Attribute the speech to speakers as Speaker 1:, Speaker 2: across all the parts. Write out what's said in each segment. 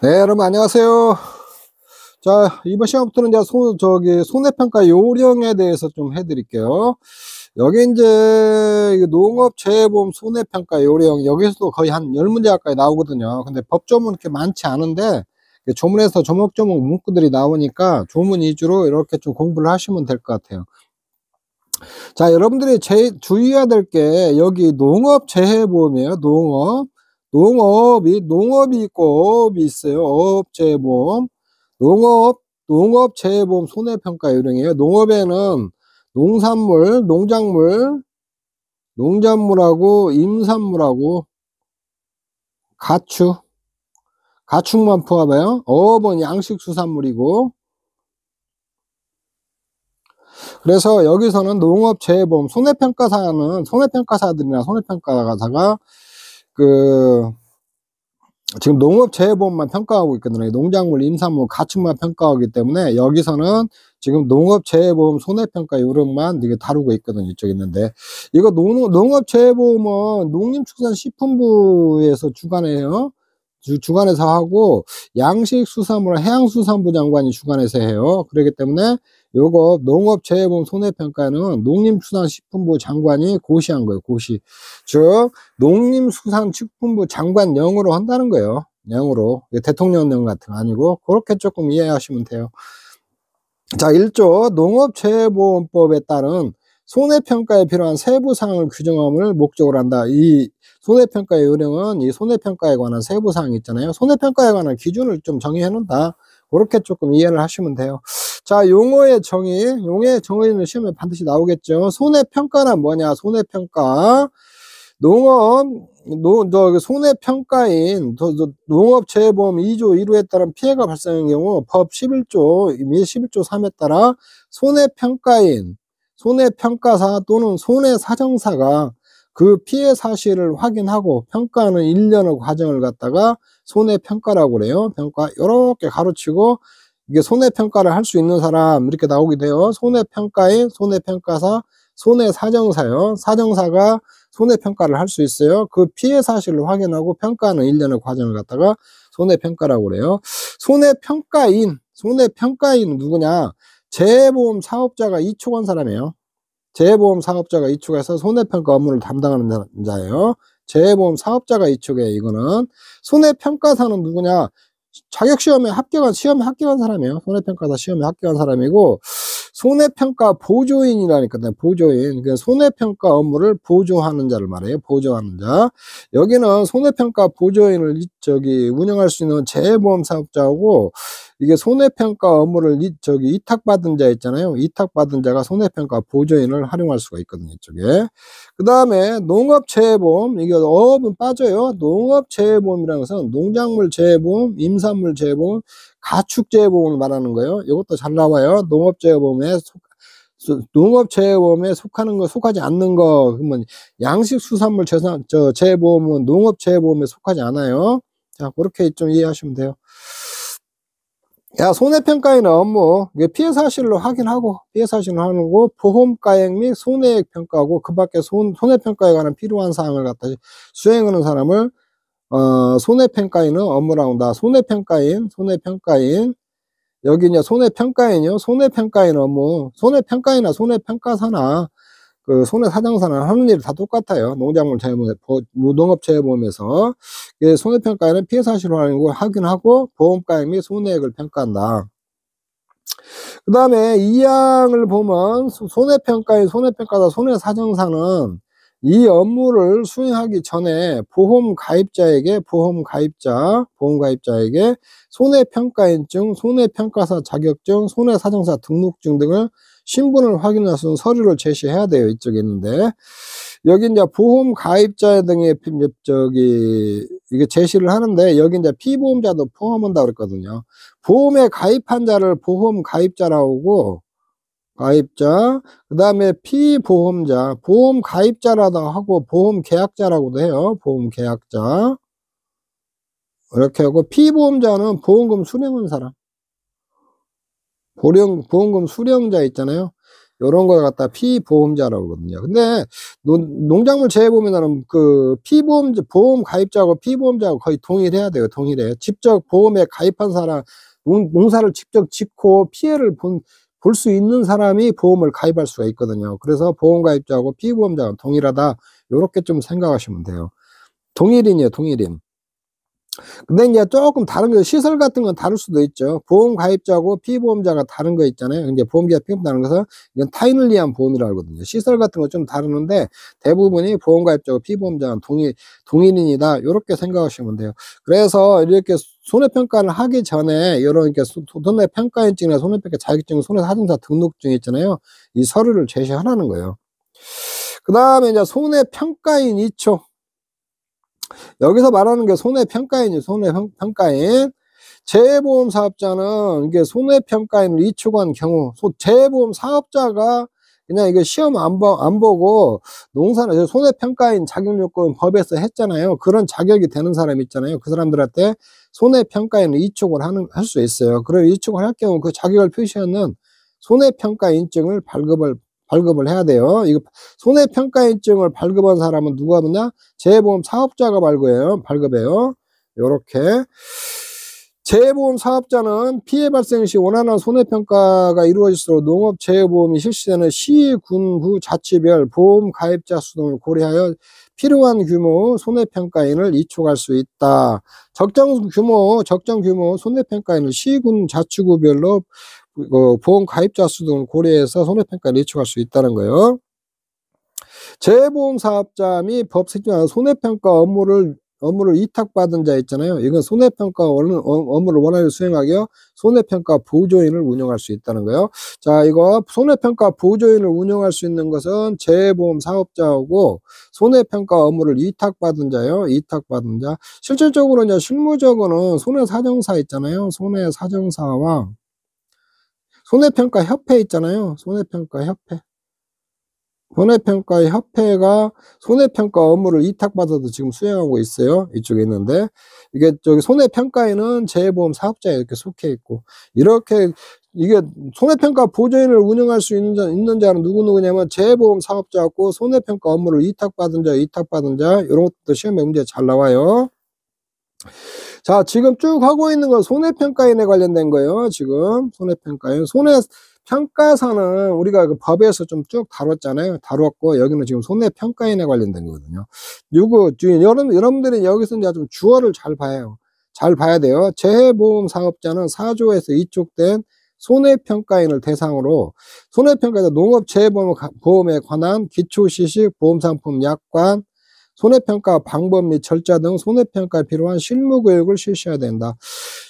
Speaker 1: 네, 여러분 안녕하세요. 자, 이번 시간부터는 이제 손해평가 요령에 대해서 좀 해드릴게요. 여기 이제 농업재해보험 손해평가 요령, 여기서도 거의 한 10문제 가까이 나오거든요. 근데 법조문 이렇게 많지 않은데 조문에서 조목조목 문구들이 나오니까 조문 위주로 이렇게 좀 공부를 하시면 될 것 같아요. 자, 여러분들이 주의해야 될 게 여기 농업재해보험이에요. 농업이 있고 업이 있어요. 어업재해보험. 농업재해보험 손해평가 요령이에요. 농업에는 농작물하고 임산물하고 가축만 포함해요. 어업은 양식수산물이고, 그래서 여기서는 농업재해보험 손해평가사들이나 손해평가사가 지금 농업재해보험만 평가하고 있거든요. 농작물, 임산물, 가축만 평가하기 때문에 여기서는 지금 농업재해보험 손해평가 요령만 이게 다루고 있거든요. 이쪽에 있는데, 이거 농업재해보험은 농림축산식품부에서 주관해서 하고, 양식수산물 해양수산부 장관이 주관해서 해요. 그렇기 때문에 요거 농업재해보험 손해평가는 농림축산식품부 장관이 고시한 거예요. 즉 농림수산식품부 장관령으로 한다는 거예요. 령으로. 대통령령 같은 거 아니고, 그렇게 조금 이해하시면 돼요. 자, 1조 농업재해보험법에 따른 손해평가에 필요한 세부사항을 규정함을 목적으로 한다. 이 손해평가의 요령은 이 손해평가에 관한 세부사항이 있잖아요. 손해평가에 관한 기준을 좀 정의해 놓는다. 그렇게 조금 이해를 하시면 돼요. 자, 용어의 정의는 시험에 반드시 나오겠죠. 손해평가는 뭐냐? 손해평가. 손해평가인 농업재해보험 2조 1호에 따른 피해가 발생한 경우 법 11조 3에 따라 손해평가사 또는 손해사정사가 그 피해 사실을 확인하고 평가하는 일련의 과정을 갖다가 손해평가라고 그래요. 평가 이렇게 가로치고 이게 손해평가를 할 수 있는 사람 이렇게 나오게 돼요. 손해평가인, 손해평가사, 손해사정사요. 사정사가 손해평가를 할 수 있어요. 그 피해 사실을 확인하고 평가하는 일련의 과정을 갖다가 손해평가라고 그래요. 손해평가인 누구냐? 재해보험 사업자가 이축한 사람이에요. 재해보험 사업자가 이축해서 손해평가 업무를 담당하는 자예요. 재해보험 사업자가 이축해. 이거는 손해평가사는 누구냐? 시험에 합격한 사람이에요. 손해평가사 시험에 합격한 사람이고, 손해평가 보조인이라니까, 보조인. 그러니까 손해평가 업무를 보조하는 자를 말해요. 보조하는 자. 여기는 손해평가 보조인을 운영할 수 있는 재해보험 사업자하고, 이게 손해평가 업무를 위탁받은 자 있잖아요. 위탁받은 자가 손해평가 보조인을 활용할 수가 있거든요. 이쪽에. 그 다음에 농업재해보험, 이게 어업은 빠져요. 농업재해보험이라는 것은 농작물 재해보험, 임산물 재해보험, 가축재해보험을 말하는 거예요. 이것도 잘 나와요. 농업재해보험에 속하지 않는 거, 그러면 양식수산물 재해보험은 농업재해보험에 속하지 않아요. 자, 그렇게 좀 이해하시면 돼요. 손해평가인은 업무, 피해 사실을 확인하고, 보험가액 및 손해액 평가하고, 그 밖에 손해평가에 관한 필요한 사항을 갖다 수행하는 사람을, 손해평가인은 업무라고 한다. 손해평가인. 여기 이제 손해평가인 업무. 손해평가인이나 손해평가사나, 손해사정사는 하는 일이 다 똑같아요. 농업재해보험에서. 손해평가에는 피해 사실을 확인하고 보험가액 및 손해액을 평가한다. 그 다음에 2항을 보면 손해평가인, 손해평가사, 손해사정사는 이 업무를 수행하기 전에 보험가입자에게 손해평가인증, 손해평가사 자격증, 손해사정사 등록증 등을 신분을 확인할 수 있는 서류를 제시해야 돼요. 이쪽에 있는데, 여기 이제 보험 가입자 등의 이게 제시를 하는데, 여기 이제 피보험자도 포함한다 그랬거든요. 보험에 가입한 자를 보험 가입자라고 가입자, 그 다음에 피보험자, 보험 가입자라도 하고 보험 계약자라고도 해요. 보험 계약자. 이렇게 하고, 피보험자는 보험금 수령한 사람. 보험금 수령자 있잖아요. 요런 걸 갖다 피보험자라고 그러거든요. 근데 농작물 재해보험에는 그 보험 가입자하고 피보험자하고 거의 동일해야 돼요. 동일해요. 직접 보험에 가입한 사람, 농사를 직접 짓고 피해를 볼 수 있는 사람이 보험을 가입할 수가 있거든요. 그래서 보험 가입자하고 피보험자가 동일하다. 요렇게 좀 생각하시면 돼요. 동일인이에요, 동일인. 근데 이제 조금 다른 거, 시설 같은 건 다를 수도 있죠. 보험 가입자고 피보험자가 다른 거 있잖아요. 이제 보험기가 피보험 다른 것은 이건 타인을 위한 보험이라고 하거든요. 시설 같은 거 좀 다르는데 대부분이 보험 가입자고 피보험자가 동일인이다. 이렇게 생각하시면 돼요. 그래서 이렇게 손해평가를 하기 전에 이런 이렇게 손해평가인증이나 손해평가 자격증, 손해사정사 등록증 있잖아요. 이 서류를 제시하라는 거예요. 그 다음에 이제 손해평가인 2초. 여기서 말하는 게 손해평가인이에요. 손해평가인. 재해보험 사업자는 이게 손해평가인을 이촉한 경우, 재해보험 사업자가 그냥 이거 시험 안 보고 농사는 손해평가인 자격요건 법에서 했잖아요. 그런 자격이 되는 사람 있잖아요. 그 사람들한테 손해평가인을 이촉을 할 수 있어요. 그리고 이촉을 할 경우 그 자격을 표시하는 손해평가인증을 발급을 해야 돼요. 이거 손해평가인증을 발급한 사람은 누가 하느냐? 재해보험 사업자가 발급해요. 요렇게. 재해보험 사업자는 피해 발생 시 원활한 손해평가가 이루어질수록 농업재해보험이 실시되는 시, 군, 구, 자치별 보험 가입자 수 등을 고려하여 필요한 규모 손해평가인을 이촉할 수 있다. 적정 규모 손해평가인을 시, 군, 자치구별로 보험 가입자 수 등을 고려해서 손해평가를 이촉할 수 있다는 거예요. 재해보험 사업자 및 법適用 손해평가 업무를 위탁받은 자 있잖아요. 이건 손해평가 업무를 원활히 수행하기 위해 손해평가 보조인을 운영할 수 있다는 거예요. 자, 이거 손해평가 보조인을 운영할 수 있는 것은 재해보험 사업자하고 손해평가 업무를 위탁받은 자예요. 위탁받은 자. 실질적으로 이제 실무적으로는 손해사정사 있잖아요. 손해사정사와 손해평가 협회 있잖아요. 손해평가 협회. 손해평가 협회가 손해평가 업무를 위탁받아도 지금 수행하고 있어요. 이쪽에 있는데 이게 저기 손해평가에는 재해보험 사업자에 이렇게 속해 있고 이렇게 이게 손해평가 보조인을 운영할 수 있는 자는 누구냐면 재해보험 사업자고 손해평가 업무를 위탁받은 자 이런 것도 시험에 문제 잘 나와요. 자, 지금 쭉 하고 있는 건 손해평가인에 관련된 거예요. 지금 손해평가인. 손해평가사는 우리가 그 법에서 좀 쭉 다뤘잖아요. 다뤘고 여기는 지금 손해평가인에 관련된 거거든요. 여러분들이 여기서 이제 좀 주어를 잘 봐야 돼요. 재해보험 사업자는 4조에서 이촉된 손해평가인을 대상으로 손해평가에서 농업재해보험에 관한 기초시식 보험상품 약관 손해평가 방법 및 절차 등 손해평가에 필요한 실무교육을 실시해야 된다.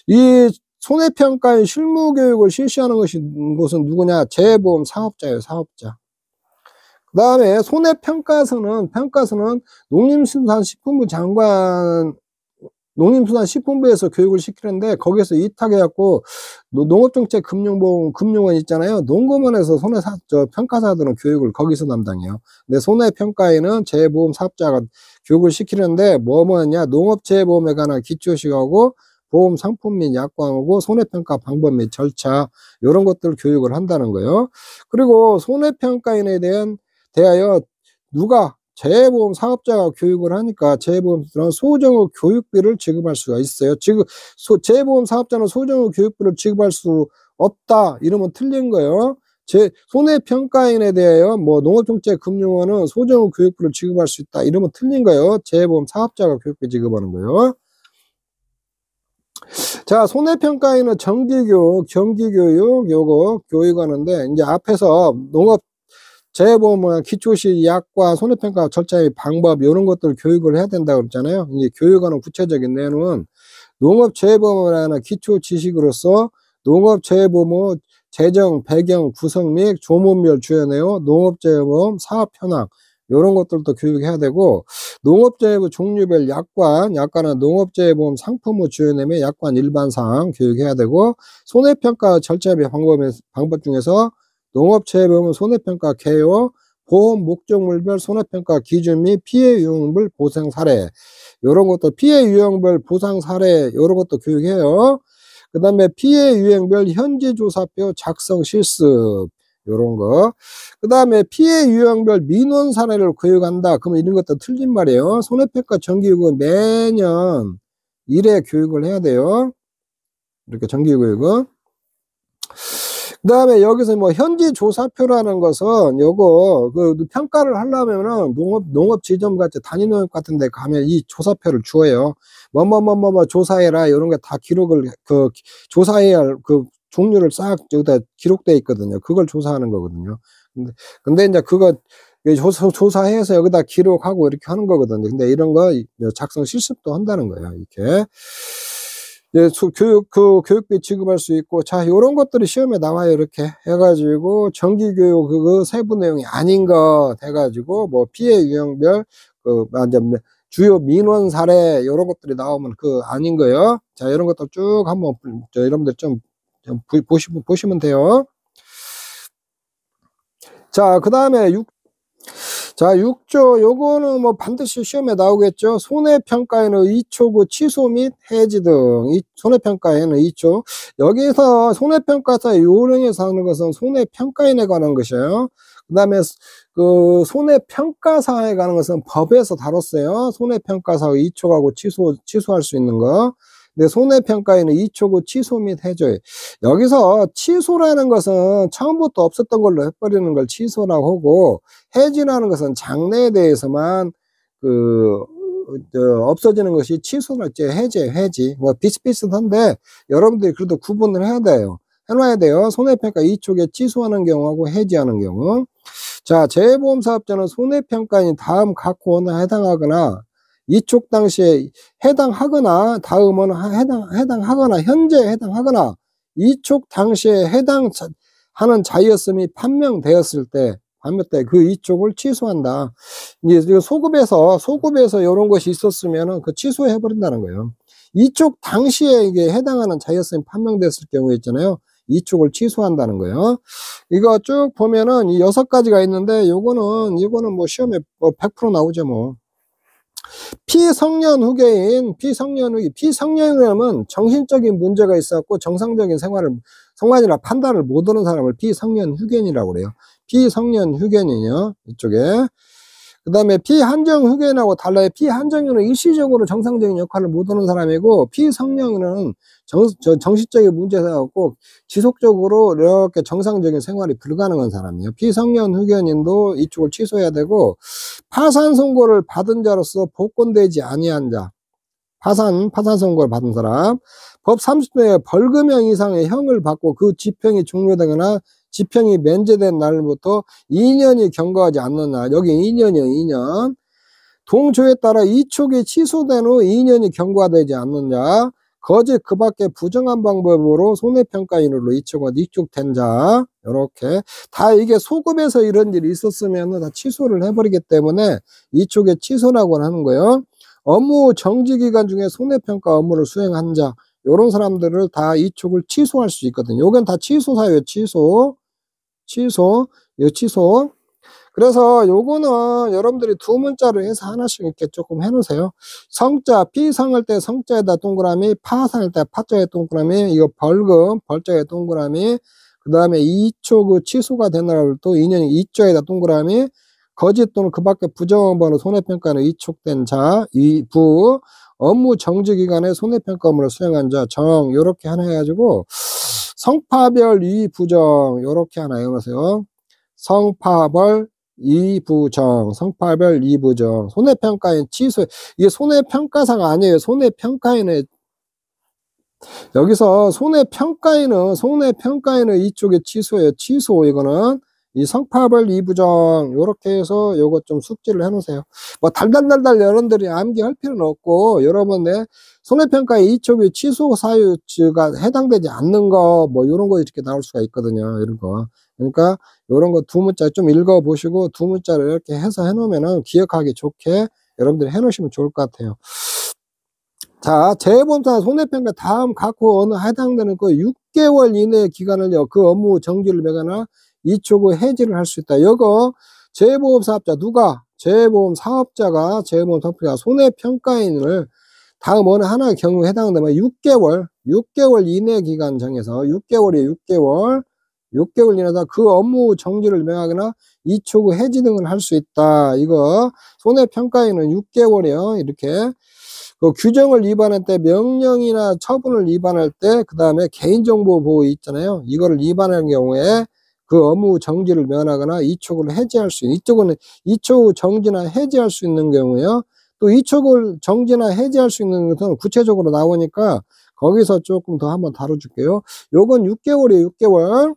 Speaker 1: 이 손해평가의 실무교육을 실시하는 곳은 누구냐? 재해보험 사업자예요. 사업자. 그 다음에 손해평가서는 농림수산식품부 장관 농림수산식품부에서 교육을 시키는데 거기서 위탁해갖고 농업정책금융보험 금융원 있잖아요. 농금원에서 평가사들은 교육을 거기서 담당해요. 근데 손해평가에는 재해보험 사업자가 교육을 시키는데 뭐냐 농업재해보험에 관한 기초식하고 보험 상품 및 약관하고 손해평가 방법 및 절차 이런 것들을 교육을 한다는 거예요. 그리고 손해평가인에 대하여 누가 재해보험 사업자가 교육을 하니까 재해보험사는 소정의 교육비를 지급할 수가 있어요. 재해보험 사업자는 소정의 교육비를 지급할 수 없다 이러면 틀린 거예요. 손해평가인에 대하여 농업정책금융원은 소정의 교육비를 지급할 수 있다 이러면 틀린 거예요. 재해보험 사업자가 교육비 지급하는 거예요. 자, 손해평가인은 정기교육 요거 교육하는데 이제 앞에서 재해보험 기초시 약관 손해평가 절차의 방법 이런 것들을 교육을 해야 된다고 그랬잖아요. 이제 교육하는 구체적인 내용은 농업재해보험이라는 기초 지식으로서 농업재해보험 재정, 배경, 구성 및 조문별 주요 내용, 농업재해보험 사업 현황 이런 것들도 교육해야 되고 농업재해보험 종류별 약관은 농업재해보험 상품의 주요 내용 및 약관 일반사항 교육해야 되고 손해평가 절차 및 방법 중에서 농업재해보험은 손해평가 개요, 보험 목적물별 손해평가 기준 및 피해 유형별 보상 사례 이런 것도 피해 유형별 보상 사례 이런 것도 교육해요. 그 다음에 피해 유형별 현지조사표 작성 실습 요런 거. 그 다음에 피해 유형별 민원 사례를 교육한다. 그러면 이런 것도 틀린 말이에요. 손해평가 정기교육은 매년 1회 교육을 해야 돼요. 이렇게 정기교육은. 그 다음에 여기서 뭐 현지 조사표라는 것은 요거 그 평가를 하려면은 농업지점 같이 단위농협 같은 데 가면 이 조사표를 주어요. 뭐뭐뭐뭐 조사해라 이런 게 다 기록을 그 조사해야 할 그 종류를 싹 여기다 기록돼 있거든요. 그걸 조사하는 거거든요. 근데 이제 그거 조사해서 여기다 기록하고 이렇게 하는 거거든요. 근데 이런 거 작성 실습도 한다는 거예요. 이렇게. 예, 교육비 지급할 수 있고, 자, 요런 것들이 시험에 나와요. 이렇게 해가지고, 정기교육, 그 세부 내용이 아닌 것 해가지고, 뭐, 피해 유형별, 주요 민원 사례, 요런 것들이 나오면 아닌 거예요. 자, 이런 것들 쭉 한번, 여러분들 좀 보시면 돼요. 자, 그 다음에 6조, 요거는 뭐 반드시 시험에 나오겠죠. 손해평가에는 2초 취소 및 해지 등, 손해평가에는 2초. 여기서 손해평가사 요령에서 하는 것은 손해평가인에 관한 것이에요. 그 다음에 손해평가사에 관한 것은 법에서 다뤘어요. 손해평가사 2초하고 취소할 수 있는 거. 근데 손해평가에는 2초고 취소 및 해줘요. 여기서 취소라는 것은 처음부터 없었던 걸로 해버리는 걸 취소라고 하고, 해지라는 것은 장래에 대해서만 없어지는 것이 취소랄지 해지 뭐 비슷비슷한데 여러분들이 그래도 구분을 해야 돼요. 해놔야 돼요. 손해평가 2초에 취소하는 경우하고 해지하는 경우. 자, 재해보험사업자는 손해평가인 다음 각 호원에 해당하거나 2촉 당시에 해당하거나 다음은 해당하거나 현재 해당하거나 2촉 당시에 해당하는 자였음이 판명되었을 때 그 2촉을 취소한다. 이제 소급에서 이런 것이 있었으면은 취소해 버린다는 거예요. 2촉 당시에 이게 해당하는 자였음이 판명됐을 경우에 있잖아요. 2촉을 취소한다는 거예요. 이거 쭉 보면은 이 6가지가 있는데 요거는 뭐 시험에 뭐 100% 나오죠 뭐. 피성년 후계는 정신적인 문제가 있었고 정상적인 생활이나 판단을 못 하는 사람을 피성년 후견이라고 그래요. 피성년 후견이요. 이쪽에. 그 다음에 피한정 후견하고 달라요. 피한정은 일시적으로 정상적인 역할을 못 하는 사람이고, 피성년은 정신적인 문제가 있고 지속적으로 이렇게 정상적인 생활이 불가능한 사람이에요. 피성년 후견인도 이쪽을 취소해야 되고, 파산 선고를 받은 자로서 복권되지 아니한 자, 파산 선고를 받은 사람, 법 30조의 벌금형 이상의 형을 받고 그 집행이 종료되거나 집행이 면제된 날부터 2년이 경과하지 않는 날, 여기 2년이요, 2년. 동조에 따라 2촉이 취소된 후 2년이 경과되지 않는 자, 거짓 그 밖에 부정한 방법으로 손해평가인으로 2촉은 익족된 자, 요렇게. 다 이게 소급에서 이런 일이 있었으면 다 취소를 해버리기 때문에 2촉의 취소라고 하는 거예요. 업무 정지기간 중에 손해평가 업무를 수행한 자, 요런 사람들을 다 2촉을 취소할 수 있거든요. 요건 다 취소사유예요, 취소. 그래서 요거는 여러분들이 두 문자로 해서 하나씩 이렇게 조금 해놓으세요. 성자, 피성할 때 성자에다 동그라미, 파상할 때 파자에 동그라미, 이거 벌금, 벌자에 동그라미, 그 다음에 2초 취소가 된 날을 또 2년이 2조에다 동그라미, 거짓 또는 그 밖에 부정한 번호 손해평가는 위촉된 자, 업무 정지 기간에 손해평가 업무를 수행한 자, 요렇게 하나 해가지고, 성파별 이부정 요렇게 하나 해보세요. 성파별 이부정 손해평가인 취소. 이게 손해평가사가 아니에요. 손해평가인의 여기서 손해평가인은 이쪽에 취소예요. 취소. 이거는 이 성파별 이부정 요렇게 해서 요거 좀 숙지를 해놓으세요. 뭐 달달달달 여러분들이 암기할 필요는 없고, 여러분의 손해평가의 이쪽에 취소 사유가 해당되지 않는 거 뭐 요런 거 이렇게 나올 수가 있거든요. 이런 거. 그러니까 요런 거 두 문자 좀 읽어보시고 두 문자를 이렇게 해서 해놓으면은 기억하기 좋게 여러분들이 해놓으시면 좋을 것 같아요. 자, 재해보험사 손해평가 다음 각호 어느 해당되는 그 6개월 이내의 기간을요, 그 업무 정지를 매거나 2촉의 해지를 할 수 있다. 이거 재해보험 사업자 재해보험 사업자가 손해평가인을 다음 어느 하나의 경우에 해당되면 6개월 이내 기간 정해서 6개월이에요. 6개월 이내다 그 업무 정지를 명하거나 이촉 후 해지 등을 할 수 있다. 이거 손해평가에는 6개월이요. 이렇게 그 규정을 위반할 때 명령이나 처분을 위반할 때 그다음에 개인정보 보호 있잖아요. 이거를 위반하는 경우에 그 업무 정지를 면하거나 이촉을 해지할 수 있는 이쪽은 이촉 정지나 해지할 수 있는 경우요. 또 이촉을 정지나 해지할 수 있는 것은 구체적으로 나오니까 거기서 조금 더 한번 다뤄줄게요. 요건 6개월이에요. 6개월.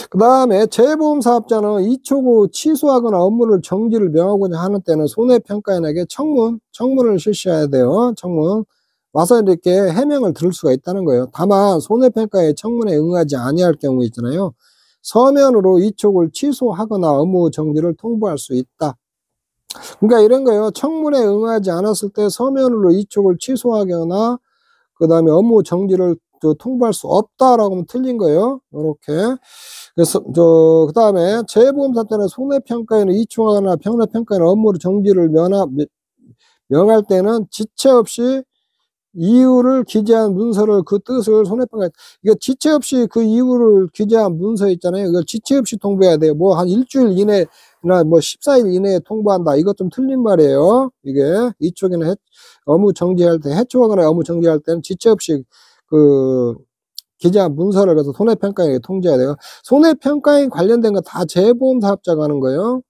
Speaker 1: 그 다음에 재보험사업자는 이촉 후 취소하거나 업무를 정지를 명하고자 하는 때는 손해평가인에게 청문을 실시해야 돼요. 청문. 와서 이렇게 해명을 들을 수가 있다는 거예요. 다만 손해평가의 청문에 응하지 아니할 경우 있잖아요. 서면으로 이촉을 취소하거나 업무 정지를 통보할 수 있다. 그러니까 이런 거예요. 청문에 응하지 않았을 때 서면으로 이촉을 취소하거나 그 다음에 업무 정지를 통보할 수 없다라고 하면 틀린 거예요. 이렇게. 그래서 그 다음에 재보험사 때는 손해평가에는 이촉하거나 평가에는 업무 정지를 명할 때는 지체 없이 이유를 기재한 문서를 그 뜻을 손해평가 이거 지체 없이 그 이유를 기재한 문서 있잖아요. 이걸 지체 없이 통보해야 돼요. 뭐 한 일주일 이내나 뭐 14일 이내에 통보한다. 이것 좀 틀린 말이에요. 이게 이쪽에는 업무 정지할 때 해촉하거나 업무 정지할 때는 지체 없이 그 기재한 문서를 그래서 손해평가인에게 통지해야 돼요. 손해평가인 관련된 거 다 재보험 사업자가 하는 거예요.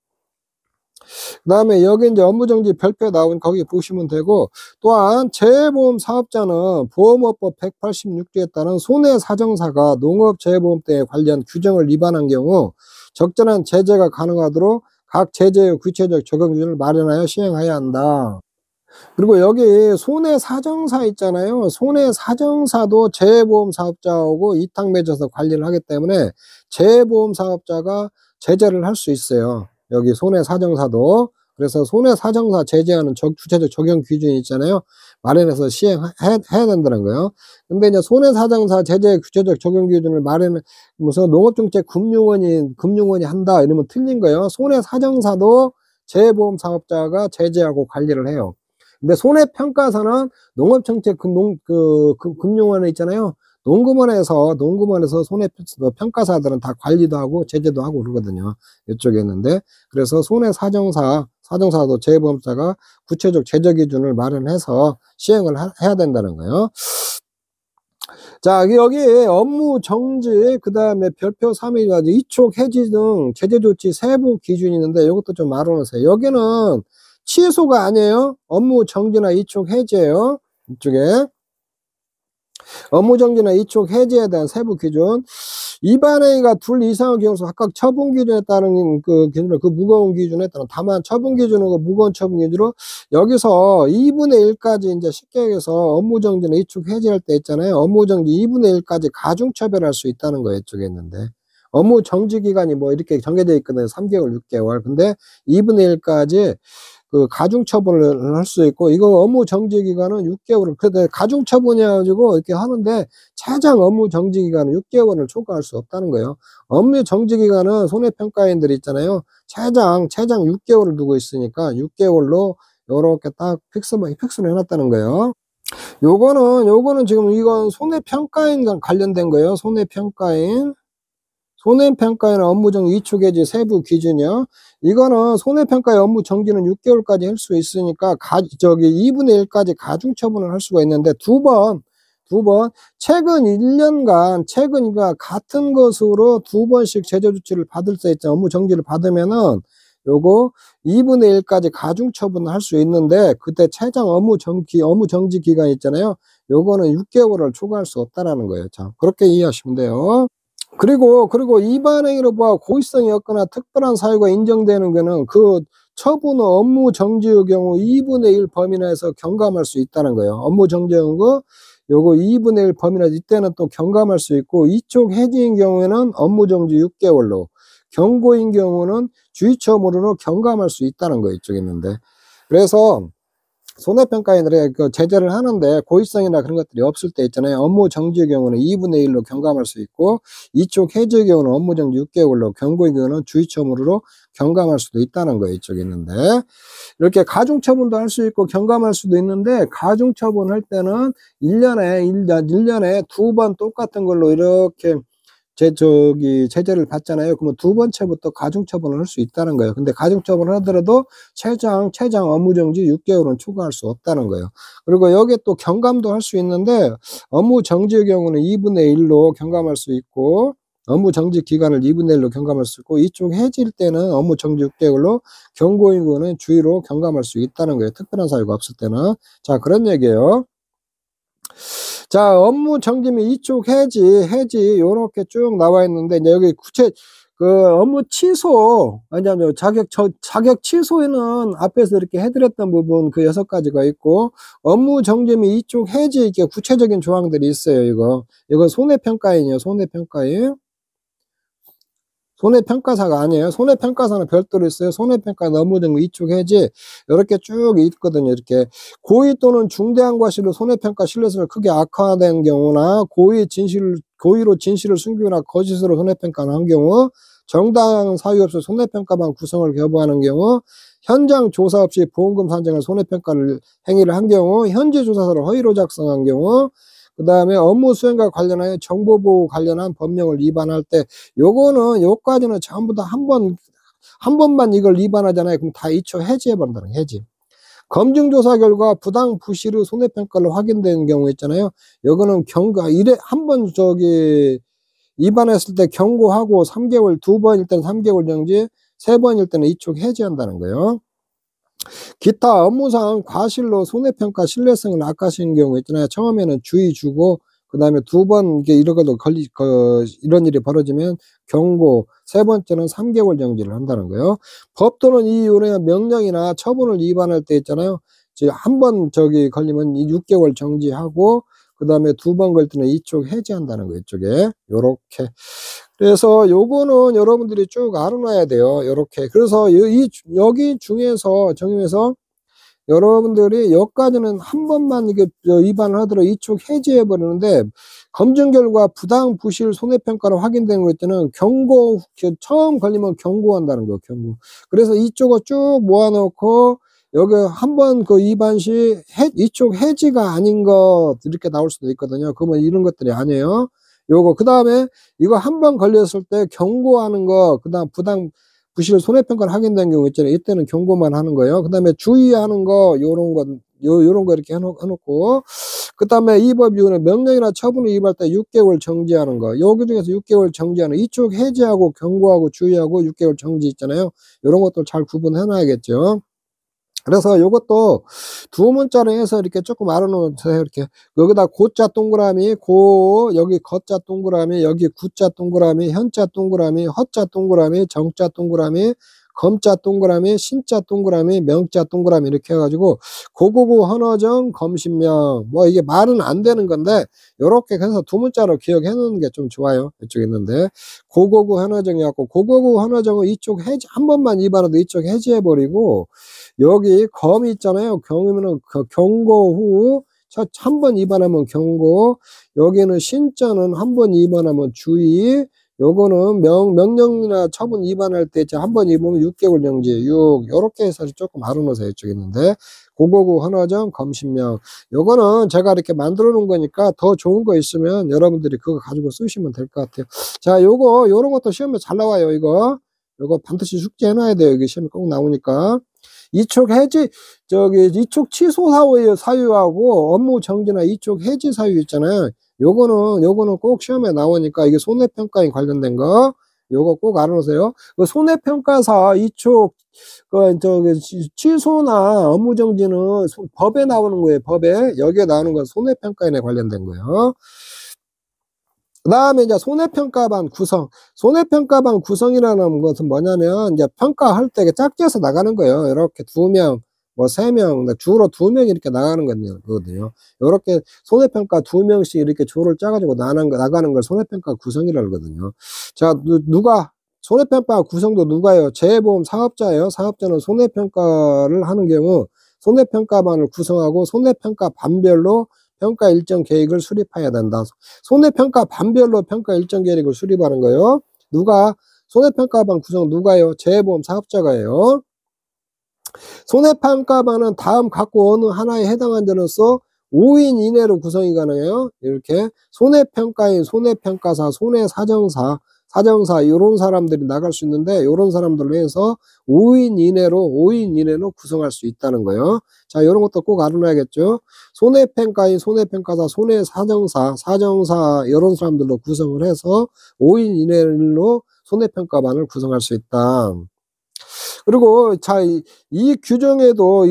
Speaker 1: 그 다음에 여기 이제 업무정지 별표 나온 거기 보시면 되고 또한 재보험 사업자는 보험업법 186조에 따른 손해사정사가 농업재보험법에 관련 규정을 위반한 경우 적절한 제재가 가능하도록 각 제재의 구체적 적용 기준을 마련하여 시행해야 한다. 그리고 여기 손해사정사 있잖아요. 손해사정사도 재보험 사업자하고 위탁 맺어서 관리를 하기 때문에 재보험 사업자가 제재를 할 수 있어요. 여기 손해사정사도. 그래서 손해사정사 제재하는 구체적 적용 기준이 있잖아요. 마련해서 시행해야 된다는 거예요. 근데 이제 손해사정사 제재 구체적 적용 기준을 무슨 농업정책금융원이 한다 이러면 틀린 거예요. 손해사정사도 재보험 사업자가 제재하고 관리를 해요. 근데 손해평가사는 농업정책 금융원에 있잖아요. 농구원에서 손해평가사들은 다 관리도 하고 제재도 하고 그러거든요. 이쪽에 있는데 그래서 사정사도 재보험사가 구체적 제재 기준을 마련해서 시행을 해야 된다는 거예요. 자, 여기 업무 정지, 그 다음에 별표 3일 가지고 이촉 해지 등 제재 조치 세부 기준이 있는데 이것도 좀 알아놓으세요. 여기는 취소가 아니에요. 업무 정지나 이촉 해지예요. 이쪽에 업무 정지나 이촉 해지에 대한 세부 기준. 위반행위가 둘 이상의 경우서 각각 처분 기준에 따른 그 무거운 기준에 따른 다만 처분 기준은 무거운 처분 기준으로 여기서 2분의 1까지 이제 쉽게 얘기해서 업무 정지나 이촉 해지할 때 있잖아요. 업무 정지 2분의 1까지 가중 처벌할 수 있다는 거예요. 이쪽에 있는데. 업무 정지 기간이 뭐 이렇게 정해져 있거든요. 3개월, 6개월. 근데 2분의 1까지 그 가중처분을 할 수 있고, 이거 업무 정지 기간은 6개월을, 그런데 가중처분해 가지고 이렇게 하는데, 최장 업무 정지 기간은 6개월을 초과할 수 없다는 거예요. 업무 정지 기간은 손해평가인들이 있잖아요. 최장 6개월을 두고 있으니까 6개월로 요렇게 딱 픽스를 해놨다는 거예요. 요거는 지금 이건 손해평가인 관련된 거예요. 손해평가인 업무 정지 이촉 해지 세부 기준이요. 이거는 손해평가의 업무 정지는 6개월까지 할 수 있으니까 2분의 1까지 가중 처분을 할 수가 있는데 두 번 최근 1년간 그러니까 같은 것으로 두 번씩 제재 조치를 받을 수 있죠. 업무 정지를 받으면은 요거 2분의 1까지 가중 처분을 할 수 있는데 그때 최장 업무 정지 기간 있잖아요. 요거는 6개월을 초과할 수 없다라는 거예요. 자, 그렇게 이해하시면 돼요. 그리고 위반행위로 보아 고의성이 없거나 특별한 사유가 인정되는 거는 그 처분 후 업무 정지의 경우 2분의 1 범위 내에서 경감할 수 있다는 거예요. 업무 정지의 경우 요거 2분의 1 범위 내에서 이때는 또 경감할 수 있고, 이쪽 해지인 경우에는 업무 정지 6개월로, 경고인 경우는 주의처분으로 경감할 수 있다는 거예요. 이쪽에 있는데. 그래서 손해평가인들이 그 제재를 하는데 고의성이나 그런 것들이 없을 때 있잖아요. 업무 정지의 경우는 2분의 1로 경감할 수 있고, 이쪽 해지의 경우는 업무 정지 6개월로, 경고의 경우는 주의처분으로 경감할 수도 있다는 거예요. 이쪽에 있는데. 이렇게 가중처분도 할 수 있고 경감할 수도 있는데, 가중처분 할 때는 1년에 2번 똑같은 걸로 이렇게 제재를 받잖아요. 그러면 두 번째부터 가중처분을 할 수 있다는 거예요. 근데 가중처분을 하더라도 최장 업무정지 6개월은 초과할 수 없다는 거예요. 그리고 여기에 또 경감도 할 수 있는데 업무정지의 경우는 2분의 1로 경감할 수 있고 업무정지 기간을 2분의 1로 경감할 수 있고 이쪽 해지일 때는 업무정지 6개월로 경고인 거는 주의로 경감할 수 있다는 거예요. 특별한 사유가 없을 때는. 자, 그런 얘기예요. 자, 업무 정지 및 이촉 해지 요렇게 쭉 나와 있는데 이제 여기 업무 취소 아니면 자격 취소에는 앞에서 이렇게 해드렸던 부분 그 6가지가 있고 업무 정지 및 이촉 해지 이렇게 구체적인 조항들이 있어요. 이거 손해평가인이에요. 손해평가사가 아니에요. 손해평가사는 별도로 있어요. 손해평가 업무정지 이촉 해지 이렇게 쭉 있거든요. 이렇게 고의 또는 중대한 과실로 손해평가 신뢰성을 크게 악화된 경우나 고의로 진실을 숨기거나 거짓으로 손해평가를 한 경우, 정당한 사유 없이 손해평가반 구성을 거부하는 경우, 현장 조사 없이 보험금 산정을 손해평가를 행위를 한 경우, 현지 조사서를 허위로 작성한 경우, 그 다음에 업무 수행과 관련하여 정보보호 관련한 법령을 위반할 때 요까지는 전부 다 한 번만 이걸 위반하잖아요. 그럼 다 이초 해지해버린다는 거예요. 해지. 검증조사 결과 부당 부실의 손해평가로 확인되는 경우 있잖아요. 요거는 한번 위반했을 때 경고하고 3개월, 2번일 때는 3개월 정지, 3번일 때는 이촉 해지한다는 거예요. 기타 업무상 과실로 손해평가 신뢰성을 악화시키는 경우 있잖아요. 처음에는 주의 주고 그 다음에 2번 이런 일이 벌어지면 경고, 3번째는 3개월 정지를 한다는 거예요. 법 또는 이 이유로 명령이나 처분을 위반할 때 있잖아요. 한 번 걸리면 6개월 정지하고 그 다음에 2번 걸 때는 이쪽 해지한다는 거예요. 이쪽에 요렇게. 그래서 요거는 여러분들이 쭉 알아놔야 돼요. 요렇게. 그래서 여기 중에서 정의에서 여러분들이 여기까지는 한 번만 이게 위반을 하더라도 이쪽 해지해 버리는데 검증 결과 부당 부실 손해평가로 확인되는 거 있잖아요. 처음 걸리면 경고한다는 거예요. 경고. 그래서 이쪽을 쭉 모아놓고 여기 한 번 위반 시 이쪽 해지가 아닌 것 이렇게 나올 수도 있거든요. 그러면 이런 것들이 아니에요. 그 다음에 이거 한 번 걸렸을 때 경고하는 거, 그 다음 부당 부실 손해평가를 확인된 경우 있잖아요. 이때는 경고만 하는 거예요. 그 다음에 주의하는 거, 요런 거 이렇게 해놓고, 그 다음에 이 법 이유는 명령이나 처분을 위반할 때 6개월 정지하는 거. 여기 중에서 6개월 정지하는, 이쪽 해지하고 경고하고 주의하고 6개월 정지 있잖아요. 요런 것들 잘 구분해 놔야겠죠. 그래서 요것도 두 문자로 해서 이렇게 조금 알아놓으세요. 이렇게 여기다 고자 동그라미 여기 거자 동그라미 여기 구자 동그라미 현자 동그라미 허자 동그라미 정자 동그라미 검자 동그라미 신자 동그라미 명자 동그라미 이렇게 해가지고 고고고 헌어정 검신명 뭐 이게 말은 안 되는 건데 요렇게 해서 두 문자로 기억해 놓는 게 좀 좋아요. 이쪽에 있는데 고고고 헌어정이었고 고고고 헌어정은 이쪽 해지 한 번만 위반해도 이쪽 해지해 버리고 여기 검이 있잖아요. 경이면은 경고 후 한 번 위반하면 경고, 여기는 신자는 한 번 위반하면 주의, 요거는 명령이나 처분 위반할 때 한 번 위반하면 6개월 정지, 요렇게 해서 조금 알아놓으세요. 이쪽에 있는데 고고고 헌어정 검신명 요거는 제가 이렇게 만들어 놓은 거니까 더 좋은 거 있으면 여러분들이 그거 가지고 쓰시면 될 것 같아요. 자, 요런 것도 시험에 잘 나와요. 요거 반드시 숙지해 놔야 돼요. 이게 시험에 꼭 나오니까. 이촉 취소 사유하고 업무 정지나 이촉 해지 사유 있잖아요. 요거는 꼭 시험에 나오니까 이게 손해평가에 관련된 거, 요거 꼭 알아놓으세요. 그 손해평가사 이촉, 취소나 업무 정지는 법에 나오는 거예요. 법에. 여기에 나오는 건 손해평가에 관련된 거예요. 그 다음에 이제 손해평가반 구성. 손해평가반 구성이라는 것은 뭐냐면, 이제 평가할 때 짝지어서 나가는 거예요. 이렇게 2명, 3명, 주로 2명이 이렇게 나가는 거거든요. 이렇게 손해평가 2명씩 이렇게 조를 짜가지고 나가는 걸 손해평가 구성이라고 하거든요. 자, 손해평가 구성도 누가요? 재보험 사업자예요. 사업자는 손해평가를 하는 경우, 손해평가반을 구성하고 손해평가 반별로 평가 일정 계획을 수립해야 된다. 손해평가 반별로 평가 일정 계획을 수립하는 거예요. 손해평가반 구성 누가요? 재보험 사업자가요. 손해평가반은 다음 각고 어느 하나에 해당한 자로서 5인 이내로 구성이 가능해요. 이렇게 손해평가인, 손해평가사, 손해사정사, 사정사 요런 사람들이 나갈 수 있는데 요런 사람들로 해서 5인 이내로 구성할 수 있다는 거예요. 자, 요런 것도 꼭 알아놔야겠죠. 손해평가인, 손해평가사, 손해사정사, 사정사 요런 사람들로 구성을 해서 5인 이내로 손해평가반을 구성할 수 있다. 그리고 자, 이 규정에도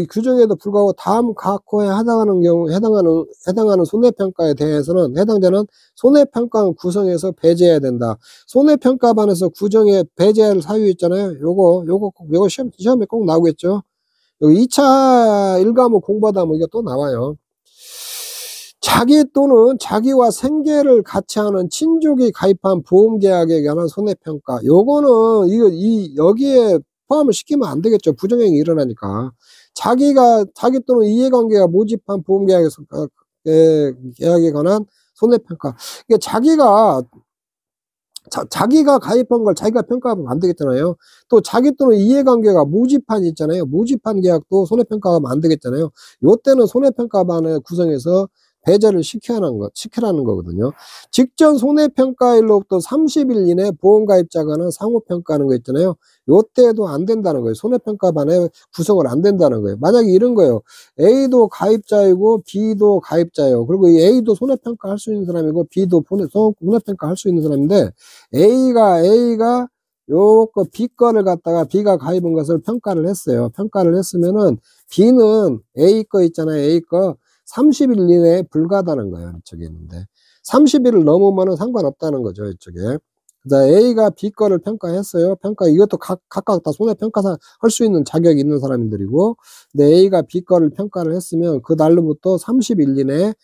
Speaker 1: 불구하고 다음 각 호에 해당하는 손해평가에 대해서는 해당자는 손해평가 구성에서 배제해야 된다. 손해평가반에서 구정에 배제할 사유 있잖아요. 요거 시험에 꼭 나오겠죠. 여기 2차 1과목 공부하다 보면 이게 또 나와요. 자기 또는 자기와 생계를 같이 하는 친족이 가입한 보험계약에 관한 손해평가. 요거는 여기에 포함을 시키면 안 되겠죠. 부정행위 일어나니까. 자기 또는 이해관계가 모집한 보험계약에서 계약에 관한 손해평가. 이게 자기가 가입한 걸 자기가 평가하면 안 되겠잖아요. 또 자기 또는 이해관계가 모집한 있잖아요. 모집한 계약도 손해평가하면 안 되겠잖아요. 요때는 손해평가반을 구성해서 배제를 시키라는 거거든요. 직전 손해평가일로부터 30일 이내 보험가입자간은 상호평가하는 거 있잖아요. 요때도 안 된다는 거예요. 손해평가반에 구성을 안 된다는 거예요. 만약에 이런 거예요. A도 가입자이고 B도 가입자예요. 그리고 이 A도 손해평가 할 수 있는 사람이고 B도 손해평가 할 수 있는 사람인데 A가 요거 B 거를 갖다가 B가 가입한 것을 평가를 했어요. 평가를 했으면은 B는 A 거 있잖아요. A 거 30일 이내에 불가하다는 거예요. 이쪽에 있는데 30일을 넘으면은 상관없다는 거죠. 이쪽에. 자, A가 B 거를 평가했어요. 이것도 각각 다 손해평가사 할 수 있는 자격이 있는 사람들이고, 근데 A가 B 거를 평가를 했으면 그 날로부터 30일 이내에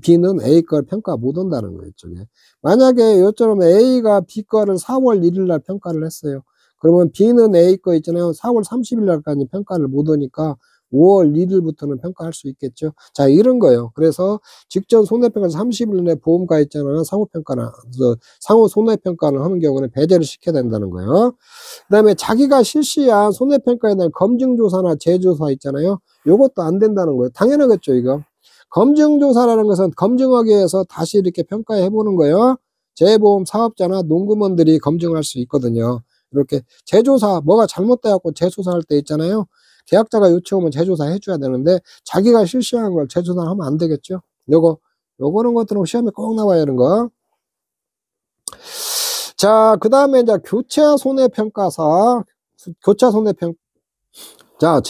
Speaker 1: B는 A 거를 평가 못 한다는 거예요. 이쪽에. 만약에 요처럼 A가 B 거를 4월 1일 날 평가를 했어요. 그러면 B는 A 거 있잖아요. 4월 30일 날까지 평가를 못 하니까 5월 1일부터는 평가할 수 있겠죠. 자, 이런 거예요. 그래서 직전 손해평가 30일 내에 보험가입자나 상호 손해평가를 하는 경우는 배제를 시켜야 된다는 거예요. 그 다음에 자기가 실시한 손해평가에 대한 검증조사나 재조사 있잖아요. 요것도 안 된다는 거예요. 당연하겠죠, 이거. 검증조사라는 것은 검증하기 위해서 다시 이렇게 평가해 보는 거예요. 재보험 사업자나 농구먼들이 검증할 수 있거든요. 이렇게 재조사, 뭐가 잘못돼갖고 재조사할 때 있잖아요. 계약자가 요청하면 재조사 해줘야 되는데 자기가 실시한 걸 재조사하면 안 되겠죠. 요거는 것들은 시험에 꼭 나와야 하는 거. 자, 그 다음에 이제 교차 손해평가사. 자,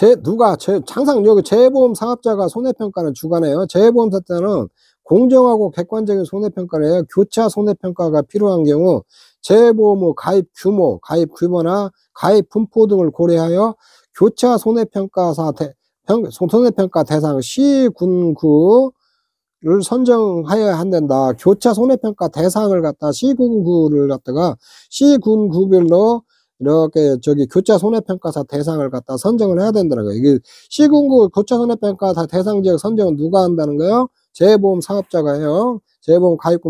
Speaker 1: 항상 여기 재보험 사업자가 손해평가는 주관해요. 재보험사 때는 공정하고 객관적인 손해평가를 해요. 교차 손해평가가 필요한 경우 재보험의 가입 규모나 가입 분포 등을 고려하여 교차 손해평가 대상 시군구를 선정하여야 한단다. 교차 손해평가 대상을 시군구를 시군구별로 이렇게 교차 손해평가사 대상을 선정을 해야 된다는 거예요. 이게 시군구 교차 손해평가사 대상 지역 선정은 누가 한다는 거예요? 재보험 사업자가 해요. 재보험 가입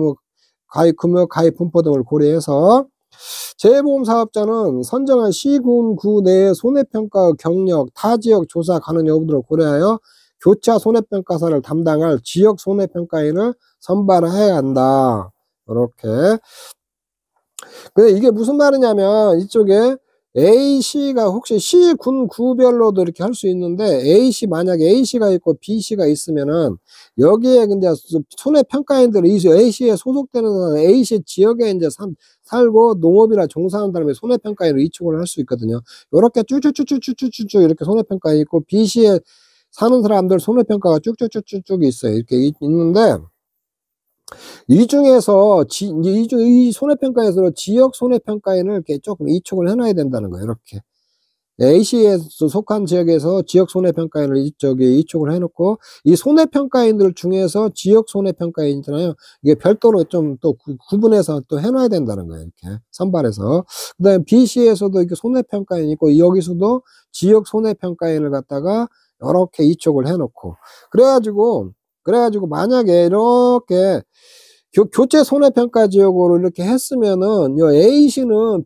Speaker 1: 금액, 가입 분포 등을 고려해서 재보험 사업자는 선정한 시군구 내의 손해평가 경력, 타 지역 조사 가능 여부들을 고려하여 교차 손해평가사를 담당할 지역 손해평가인을 선발해야 한다. 이렇게. 근데 이게 무슨 말이냐면 이쪽에 A씨가 혹시 시군구별로도 이렇게 할 수 있는데 만약에 A씨가 있고 B씨가 있으면은 여기에 이제 손해평가인들이 A씨에 소속되는 사람, A씨 지역에 이제 살고 농업이나 종사하는 사람이 손해평가인으로 이축을 할 수 있거든요. 요렇게 쭉쭉쭉쭉쭉쭉 이렇게 손해평가에 있고 B씨에 사는 사람들 손해평가가 쭉쭉쭉쭉 있어요. 이렇게 있는데 이 중에서 이 손해평가에서 지역 손해평가인을 이렇게 조금 이축을 해놔야 된다는 거예요. 이렇게 A씨에 속한 지역에서 지역 손해평가인을 이축을 해놓고 이 손해평가인들 중에서 지역 손해평가인 있잖아요. 이게 별도로 좀 또 구분해서 또 해놔야 된다는 거예요. 이렇게 선발해서. 그다음에 B씨에서도 이렇게 손해평가인이 있고 여기서도 지역 손해평가인을 갖다가 이렇게 이축을 해놓고 그래가지고 만약에 이렇게 교체 손해평가 지역으로 이렇게 했으면은 A씨는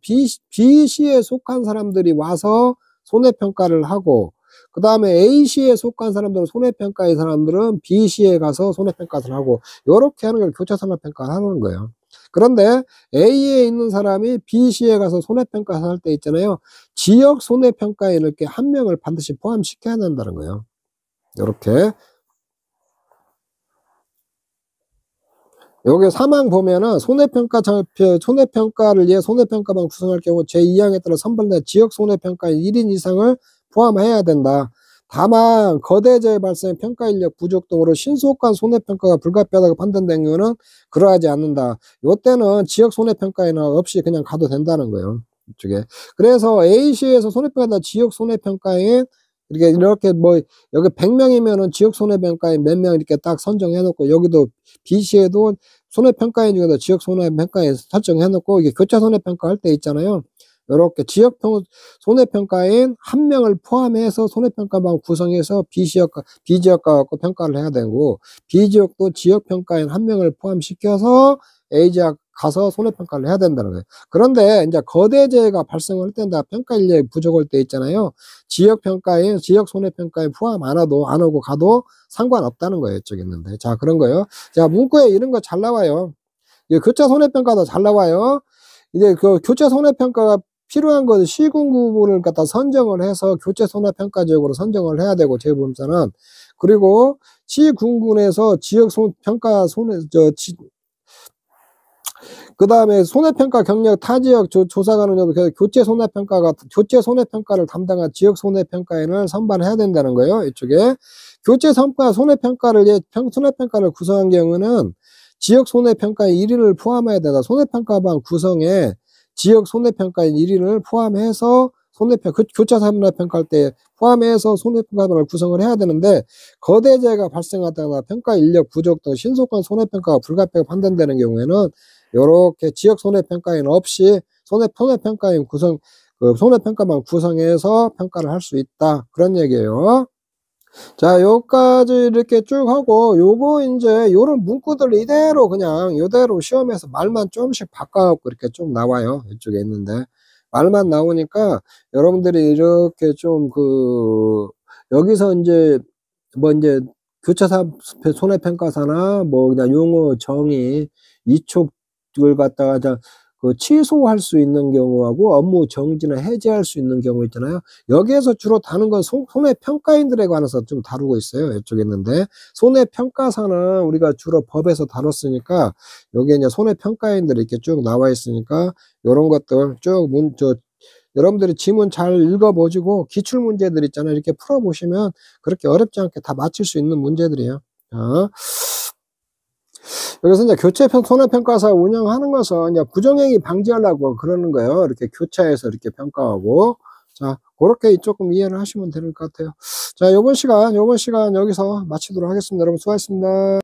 Speaker 1: B씨에 속한 사람들이 와서 손해평가를 하고 그 다음에 A시에 속한 사람들은 손해평가의 사람들은 B시에 가서 손해평가를 하고, 요렇게 하는 걸 교차 손해평가를 하는 거예요. 그런데 A에 있는 사람이 B시에 가서 손해평가를 할 때 있잖아요. 지역 손해평가에 이렇게 한 명을 반드시 포함시켜야 된다는 거예요. 요렇게. 여기 3항 보면은 손해평가를 위해 손해평가만 구성할 경우 제2항에 따라 선발된 지역 손해평가인 1인 이상을 포함해야 된다. 다만 거대재해 발생 평가 인력 부족 등으로 신속한 손해평가가 불가피하다고 판단된 경우는 그러하지 않는다. 요때는 지역 손해평가에는 없이 그냥 가도 된다는 거예요. 이쪽에. 그래서 A시에서 손해평가다 지역 손해평가에 이렇게 뭐 여기 100명이면은 지역 손해평가에 몇 명 이렇게 딱 선정해 놓고, 여기도 B시에도 손해평가인 중에도 지역 손해평가에 설정해 놓고, 이게 교차 손해평가 할 때 있잖아요. 요렇게 지역 손해평가인 한 명을 포함해서 손해평가만 구성해서 B지역과 갖고 평가를 해야 되고, B지역도 지역평가인 한 명을 포함시켜서 A지역 가서 손해평가를 해야 된다는 거예요. 그런데 이제 거대재해가 발생할 때, 평가 인력이 부족할 때 있잖아요. 지역 손해평가에 포함 안 하고 가도 상관없다는 거예요. 이쪽에 있는데. 자, 그런 거예요. 자, 문구에 이런 거 잘 나와요. 교차 손해평가도 잘 나와요. 이제 그 교차 손해평가가 필요한 것은 시군구를 갖다 선정을 해서 교체 손해평가 지역으로 선정을 해야 되고, 재보험사는. 그리고 시군군에서 지역 평가 그 다음에 손해평가 경력 타지역 조사관은 교체 손해평가를 담당한 지역 손해평가인을 선발해야 된다는 거예요. 이쪽에. 교체 손해평가를 구성한 경우는 지역 손해평가인 1인을 포함해야 된다. 손해평가반 구성에 지역 손해평가인 1인을 포함해서 교차 손해평가할 때 포함해서 손해평가반을 구성을 해야 되는데, 거대재해가 발생하다가 평가 인력 부족 등 신속한 손해평가가 불가피하게 판단되는 경우에는 요렇게 지역 손해평가인 없이 손해평가인 손해평가만 구성해서 평가를 할 수 있다. 그런 얘기예요. 자, 요까지 이렇게 쭉 하고, 요거 이제 요런 문구들 이대로 시험에서 말만 조금씩 바꿔갖고 이렇게 좀 나와요. 이쪽에 있는데. 말만 나오니까 여러분들이 이렇게 여기서 교차 손해평가사나 그냥 용어 정의 이촉을 갖다가 취소할 수 있는 경우하고 업무 정지나 해제할 수 있는 경우 있잖아요. 여기에서 주로 다룬 건 손해평가인들에 관해서 좀 다루고 있어요. 이쪽에 있는데, 손해평가사는 우리가 주로 법에서 다뤘으니까, 여기에 이제 손해평가인들이 이렇게 쭉 나와 있으니까, 요런 것들 여러분들이 지문 잘 읽어보시고 기출문제들 있잖아요. 이렇게 풀어보시면 그렇게 어렵지 않게 다 맞출 수 있는 문제들이에요. 여기서 이제 교체 손해평가사 운영하는 것은 이제 부정행위 방지하려고 그러는 거예요. 이렇게 교차해서 이렇게 평가하고. 자, 그렇게 조금 이해를 하시면 될 것 같아요. 자, 요번 시간 여기서 마치도록 하겠습니다. 여러분 수고하셨습니다.